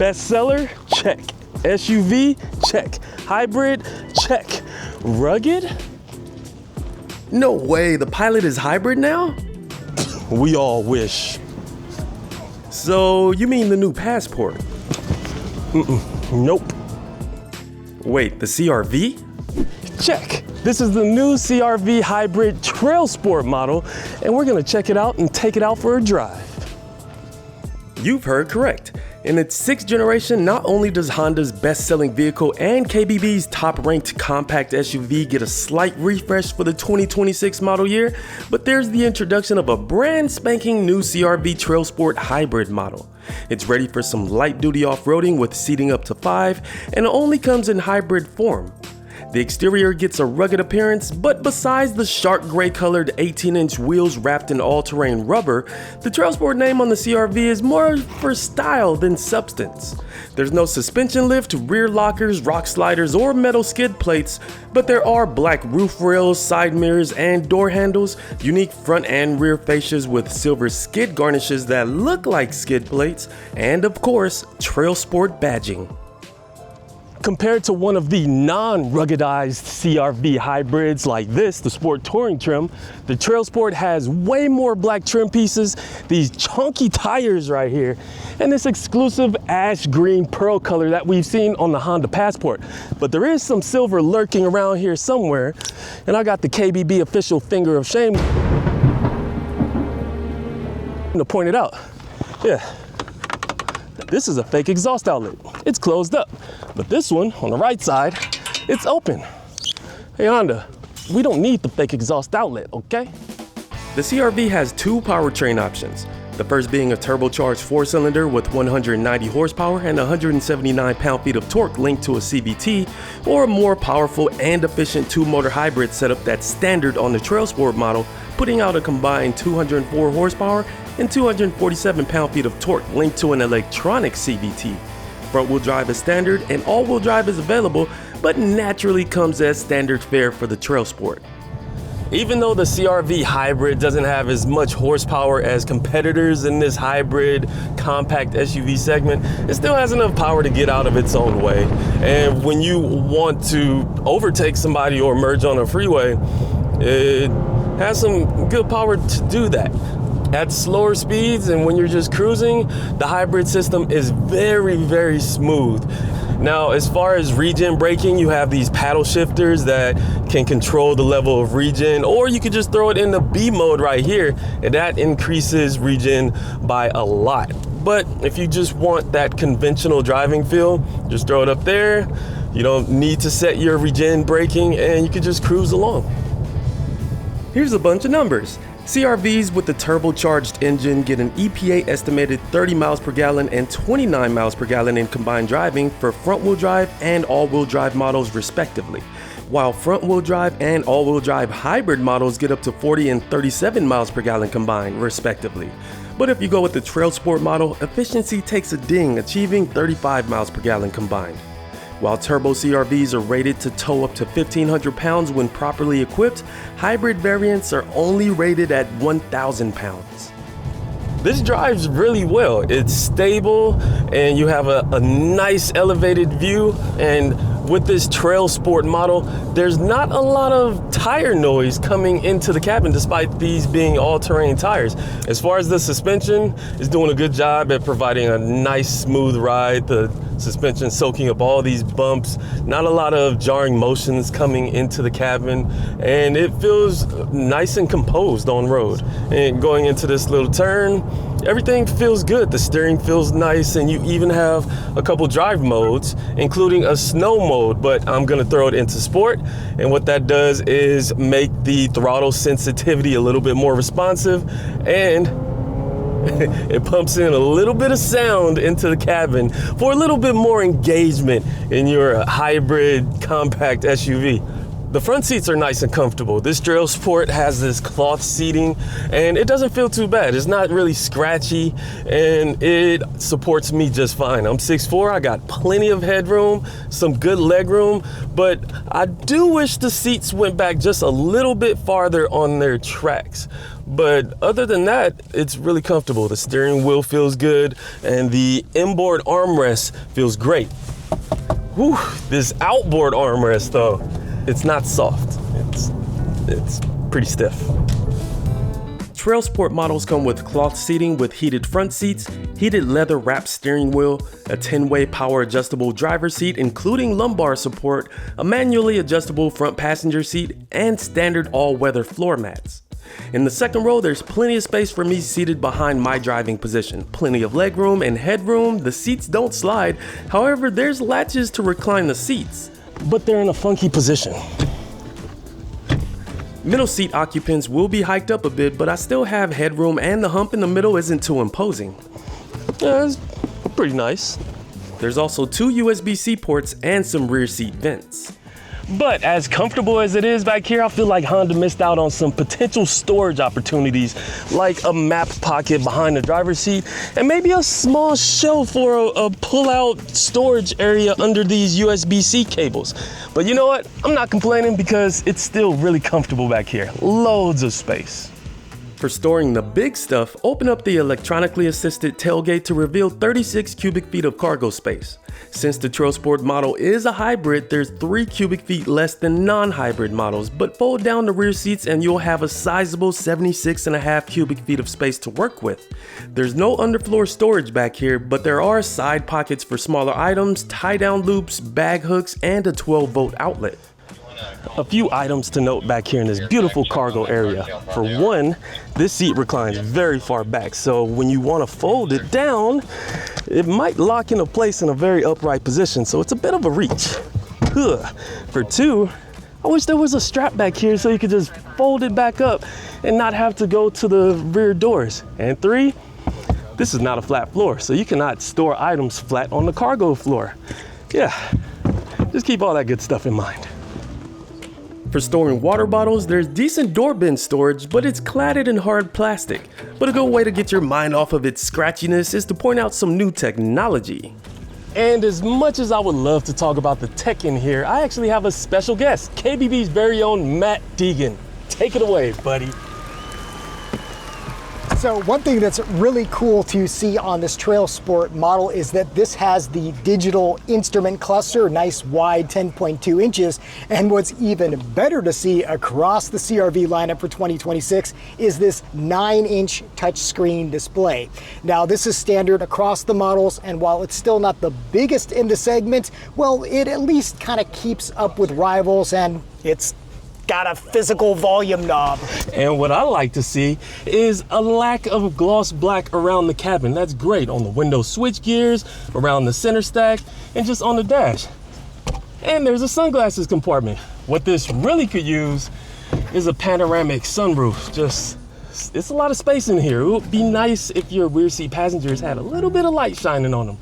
Bestseller? Check. SUV? Check. Hybrid? Check. Rugged? No way, the Pilot is hybrid now? We all wish. So, you mean the new Passport? Nope. Wait, the CR-V? Check. This is the new CR-V Hybrid Trailsport model, and we're gonna check it out and take it out for a drive. You've heard correct. In its 6th generation, not only does Honda's best-selling vehicle and KBB's top-ranked compact SUV get a slight refresh for the 2026 model year, but there's the introduction of a brand spanking new CR-V Trailsport hybrid model. It's ready for some light-duty off-roading with seating up to 5, and it only comes in hybrid form. The exterior gets a rugged appearance, but besides the shark gray colored 18-inch wheels wrapped in all-terrain rubber, the Trailsport name on the CR-V is more for style than substance. There's no suspension lift, rear lockers, rock sliders, or metal skid plates, but there are black roof rails, side mirrors, and door handles, unique front and rear fascias with silver skid garnishes that look like skid plates, and of course, Trailsport badging. Compared to one of the non-ruggedized CR-V hybrids like this, the Sport Touring trim, the Trailsport has way more black trim pieces, these chunky tires right here, and this exclusive ash green pearl color that we've seen on the Honda Passport. But there is some silver lurking around here somewhere, and I got the KBB official finger of shame to point it out. Yeah. This is a fake exhaust outlet. It's closed up. But this one, on the right side, it's open. Hey Honda, we don't need the fake exhaust outlet, okay? The CR-V has 2 powertrain options. The first being a turbocharged 4-cylinder with 190 horsepower and 179 pound-feet of torque linked to a CVT, or a more powerful and efficient 2-motor hybrid setup that's standard on the Trailsport model, putting out a combined 204 horsepower and 247 pound-feet of torque linked to an electronic CVT. Front-wheel drive is standard and all-wheel drive is available, but naturally comes as standard fare for the Trailsport. Even though the CR-V hybrid doesn't have as much horsepower as competitors in this hybrid compact SUV segment, it still has enough power to get out of its own way. And when you want to overtake somebody or merge on a freeway, it has some good power to do that. At slower speeds and when you're just cruising, the hybrid system is very, very smooth. Now, as far as regen braking, you have these paddle shifters that can control the level of regen, or you could just throw it in the B mode right here, and that increases regen by a lot. But if you just want that conventional driving feel, just throw it up there. You don't need to set your regen braking, and you can just cruise along. Here's a bunch of numbers. CR-Vs with the turbocharged engine get an EPA estimated 30 miles per gallon and 29 miles per gallon in combined driving for front-wheel drive and all-wheel drive models respectively, while front-wheel drive and all-wheel drive hybrid models get up to 40 and 37 miles per gallon combined respectively. But if you go with the Trailsport model, efficiency takes a ding, achieving 35 miles per gallon combined. While turbo CR-Vs are rated to tow up to 1,500 pounds when properly equipped, hybrid variants are only rated at 1,000 pounds. This drives really well. It's stable and you have a nice elevated view, and with this Trailsport model, there's not a lot of tire noise coming into the cabin despite these being all-terrain tires. As far as the suspension, it's doing a good job at providing a nice smooth ride. The suspension soaking up all these bumps, not a lot of jarring motions coming into the cabin, and it feels nice and composed on road. And going into this little turn, everything feels good. The steering feels nice, and you even have a couple drive modes, including a snow mode, but I'm gonna throw it into sport. And what that does is make the throttle sensitivity a little bit more responsive, and it pumps in a little bit of sound into the cabin for a little bit more engagement in your hybrid compact SUV. The front seats are nice and comfortable. This Trailsport has this cloth seating and it doesn't feel too bad. It's not really scratchy and it supports me just fine. I'm 6'4", I got plenty of headroom, some good leg room, but I do wish the seats went back just a little bit farther on their tracks. But other than that, it's really comfortable. The steering wheel feels good and the inboard armrest feels great. Whew, this outboard armrest though, it's not soft. It's pretty stiff. Trailsport models come with cloth seating with heated front seats, heated leather wrapped steering wheel, a 10-way power adjustable driver's seat including lumbar support, a manually adjustable front passenger seat, and standard all-weather floor mats. In the second row, there's plenty of space for me seated behind my driving position. Plenty of legroom and headroom, the seats don't slide, however there's latches to recline the seats. But they're in a funky position. Middle seat occupants will be hiked up a bit, but I still have headroom and the hump in the middle isn't too imposing. Yeah, it's pretty nice. There's also 2 USB-C ports and some rear seat vents. But as comfortable as it is back here, I feel like Honda missed out on some potential storage opportunities, like a map pocket behind the driver's seat, and maybe a small shelf or a pull-out storage area under these USB-C cables. But you know what? I'm not complaining because it's still really comfortable back here. Loads of space. For storing the big stuff, open up the electronically assisted tailgate to reveal 36 cubic feet of cargo space. Since the Trailsport model is a hybrid, there's 3 cubic feet less than non-hybrid models, but fold down the rear seats and you'll have a sizable 76.5 cubic feet of space to work with. There's no underfloor storage back here, but there are side pockets for smaller items, tie-down loops, bag hooks, and a 12-volt outlet. A few items to note back here in this beautiful cargo area. For one, this seat reclines very far back, so when you want to fold it down, it might lock into place in a very upright position, so it's a bit of a reach. For two, I wish there was a strap back here so you could just fold it back up and not have to go to the rear doors. And 3, this is not a flat floor, so you cannot store items flat on the cargo floor. Yeah, just keep all that good stuff in mind. For storing water bottles, there's decent door bin storage, but it's cladded in hard plastic. But a good way to get your mind off of its scratchiness is to point out some new technology. And as much as I would love to talk about the tech in here, I actually have a special guest, KBB's very own Matt Deegan. Take it away, buddy. So one thing that's really cool to see on this Trailsport model is that this has the digital instrument cluster, nice wide 10.2 inches. And what's even better to see across the CR-V lineup for 2026 is this 9-inch touchscreen display. Now this is standard across the models, and while it's still not the biggest in the segment, well, it at least kind of keeps up with rivals, and it's got a physical volume knob. And what I like to see is a lack of gloss black around the cabin. That's great on the window switch gears, around the center stack, and just on the dash. And there's a sunglasses compartment. What this really could use is a panoramic sunroof. It's a lot of space in here. It would be nice if your rear seat passengers had a little bit of light shining on them.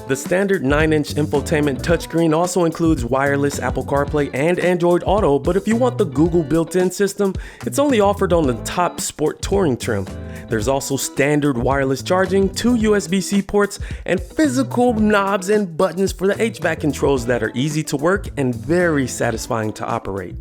The standard 9-inch infotainment touchscreen also includes wireless Apple CarPlay and Android Auto, but if you want the Google built-in system, it's only offered on the top Sport Touring trim. There's also standard wireless charging, 2 USB-C ports, and physical knobs and buttons for the HVAC controls that are easy to work and very satisfying to operate.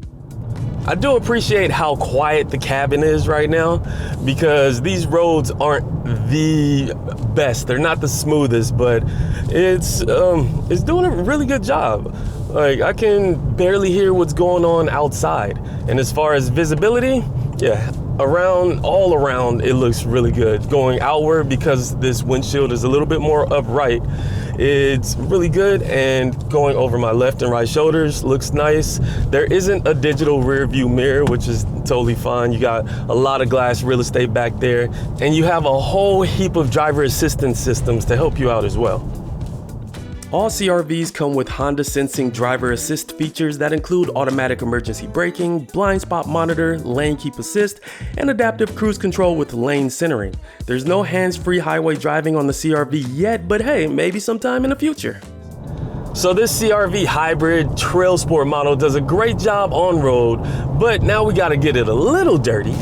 I do appreciate how quiet the cabin is right now, because these roads aren't the best. They're not the smoothest, but it's doing a really good job. Like, I can barely hear what's going on outside. And as far as visibility, yeah, all around it looks really good. Going outward, because this windshield is a little bit more upright, it's really good, and going over my left and right shoulders looks nice. There isn't a digital rear view mirror, which is totally fine. You got a lot of glass real estate back there, and you have a whole heap of driver assistance systems to help you out as well. All CR-Vs come with Honda Sensing driver assist features that include automatic emergency braking, blind spot monitor, lane keep assist, and adaptive cruise control with lane centering. There's no hands-free highway driving on the CR-V yet, but hey, maybe sometime in the future. So this CR-V hybrid Trailsport model does a great job on road, but now we gotta get it a little dirty.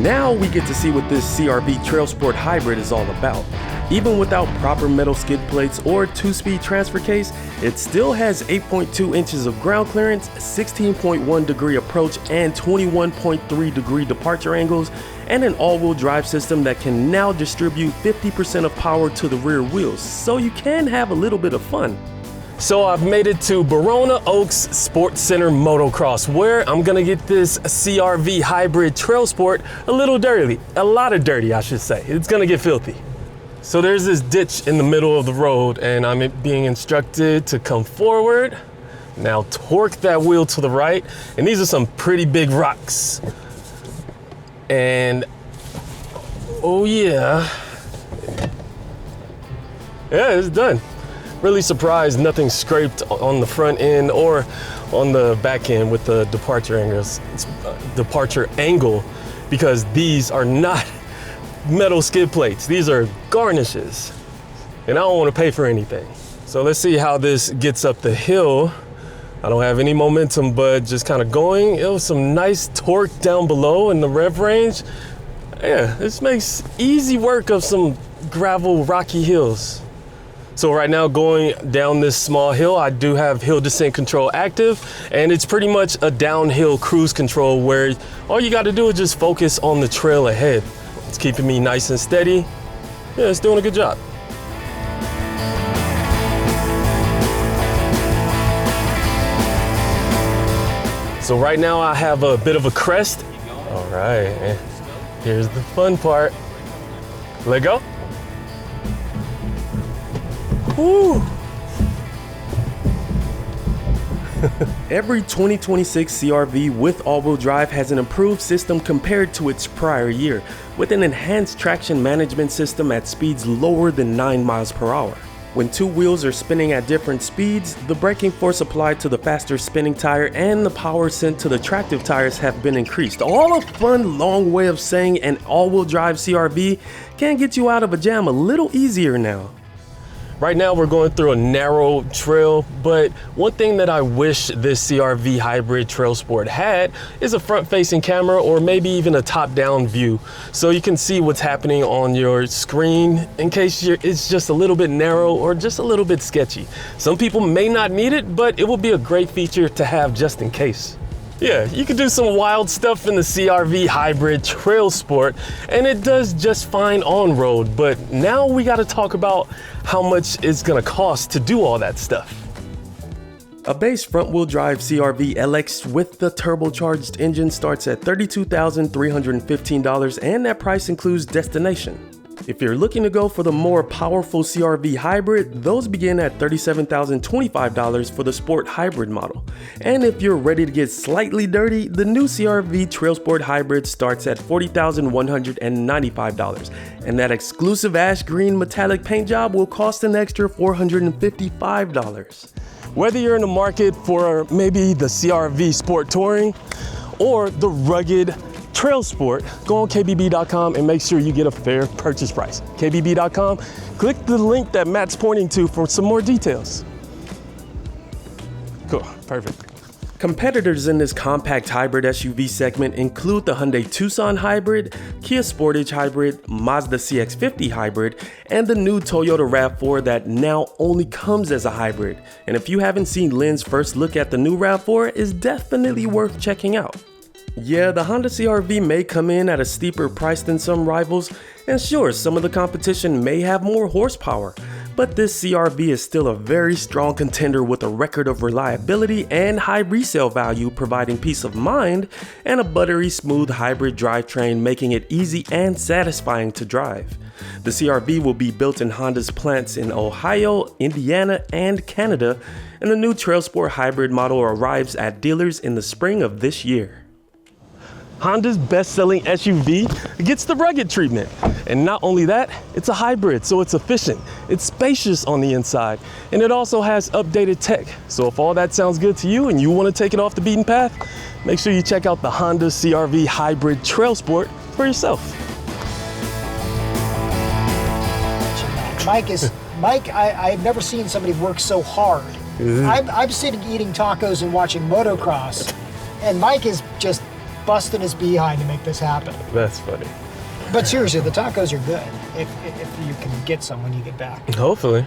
Now we get to see what this CR-V Trailsport hybrid is all about. Even without proper metal skid plates or 2-speed transfer case, it still has 8.2 inches of ground clearance, 16.1 degree approach and 21.3 degree departure angles, and an all-wheel drive system that can now distribute 50% of power to the rear wheels, so you can have a little bit of fun. So I've made it to Verona Oaks Sports Center Motocross, where I'm gonna get this CR-V hybrid Trailsport a little dirty, a lot of dirty I should say. It's gonna get filthy. So there's this ditch in the middle of the road and I'm being instructed to come forward. Now torque that wheel to the right. And these are some pretty big rocks. And oh yeah. Yeah, it's done. Really surprised nothing scraped on the front end or on the back end with the departure angle, because these are not metal skid plates. These are garnishes, and I don't want to pay for anything. So let's see how this gets up the hill. I don't have any momentum, but just kind of going. It was some nice torque down below in the rev range. Yeah, this makes easy work of some gravel, rocky hills. So right now going down this small hill, I do have hill descent control active, and it's pretty much a downhill cruise control where all you got to do is just focus on the trail ahead. It's keeping me nice and steady. Yeah, it's doing a good job. So right now I have a bit of a crest. All right, and here's the fun part. Let go. Woo. Every 2026 CR-V with all-wheel drive has an improved system compared to its prior year, with an enhanced traction management system at speeds lower than 9 miles per hour. When two wheels are spinning at different speeds, the braking force applied to the faster spinning tire and the power sent to the tractive tires have been increased. All a fun, long way of saying an all-wheel drive CR-V can get you out of a jam a little easier now. Right now we're going through a narrow trail, but one thing that I wish this CR-V hybrid Trailsport had is a front-facing camera or maybe even a top-down view, so you can see what's happening on your screen in case it's just a little bit narrow or just a little bit sketchy. Some people may not need it, but it will be a great feature to have just in case. Yeah, you can do some wild stuff in the CR-V hybrid Trailsport, and it does just fine on road, but now we gotta talk about how much it's gonna cost to do all that stuff. A base front-wheel drive CR-V LX with the turbocharged engine starts at $32,315, and that price includes destination. If you're looking to go for the more powerful CR-V hybrid, those begin at $37,025 for the Sport Hybrid model. And if you're ready to get slightly dirty, the new CR-V Trailsport Hybrid starts at $40,195. And that exclusive ash green metallic paint job will cost an extra $455. Whether you're in the market for maybe the CR-V Sport Touring or the rugged Trailsport, go on KBB.com and make sure you get a fair purchase price. KBB.com, click the link that Matt's pointing to for some more details. Cool, perfect. Competitors in this compact hybrid SUV segment include the Hyundai Tucson Hybrid, Kia Sportage Hybrid, Mazda CX-50 Hybrid, and the new Toyota RAV4 that now only comes as a hybrid. And if you haven't seen Lynn's first look at the new RAV4, it's definitely worth checking out. Yeah, the Honda CR-V may come in at a steeper price than some rivals, and sure, some of the competition may have more horsepower, but this CR-V is still a very strong contender with a record of reliability and high resale value, providing peace of mind and a buttery smooth hybrid drivetrain, making it easy and satisfying to drive. The CR-V will be built in Honda's plants in Ohio, Indiana, and Canada, and the new Trailsport hybrid model arrives at dealers in the spring of this year. Honda's best-selling SUV gets the rugged treatment. And not only that, it's a hybrid, so it's efficient, it's spacious on the inside, and it also has updated tech. So if all that sounds good to you and you want to take it off the beaten path, make sure you check out the Honda CR-V Hybrid Trailsport for yourself. Mike, I've never seen somebody work so hard. I'm sitting eating tacos and watching motocross, and Mike is just busting his behind to make this happen. That's funny. But seriously, the tacos are good if you can get some when you get back. Hopefully.